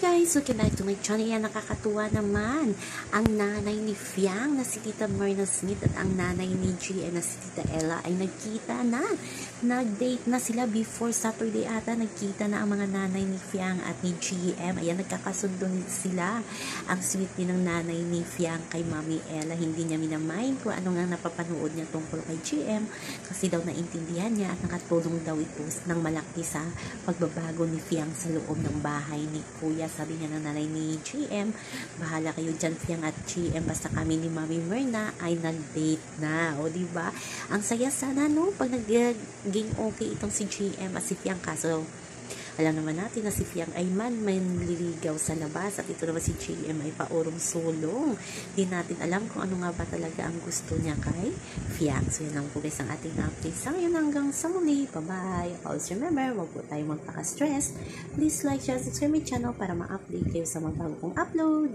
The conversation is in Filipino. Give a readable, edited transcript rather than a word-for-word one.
guys, welcome back to my channel. Yan, nakakatuwa naman ang nanay ni Fiang na si Tita Myrna Smith at ang nanay ni GM na si Tita Ella ay nagkita na. Nag-date na sila before Saturday ata. Nagkita na ang mga nanay ni Fiang at ni GM. Ayan, nagkakasundo sila. Ang sweet din ng nanay ni Fiang kay Mami Ella. Hindi niya minamind kung ano nga napapanood niya tungkol kay GM kasi daw naintindihan niya at nakatulong daw ito ng malaki sa pagbabago ni Fiang sa loob ng bahay ni Kuya. Sabi niya ng nanay ni GM, bahala kayo dyan Fiang at GM, basta kami ni Mami Myrna ay nag-date na. O diba? Ang saya sana no pag naging okay itong si GM at si Fiang, kaso alam naman natin na si Fiang ay manliligaw sa labas at ito naman si GM ay paurong sulong. Di natin alam kung ano nga ba talaga ang gusto niya kay Fiang. So yan lang po guys ang ating update sa ngayon, hanggang sa muli. Bye-bye. Always remember, wag po tayo magpaka-stress. Please like, share, subscribe my channel para ma-update kayo sa mga bago kong upload.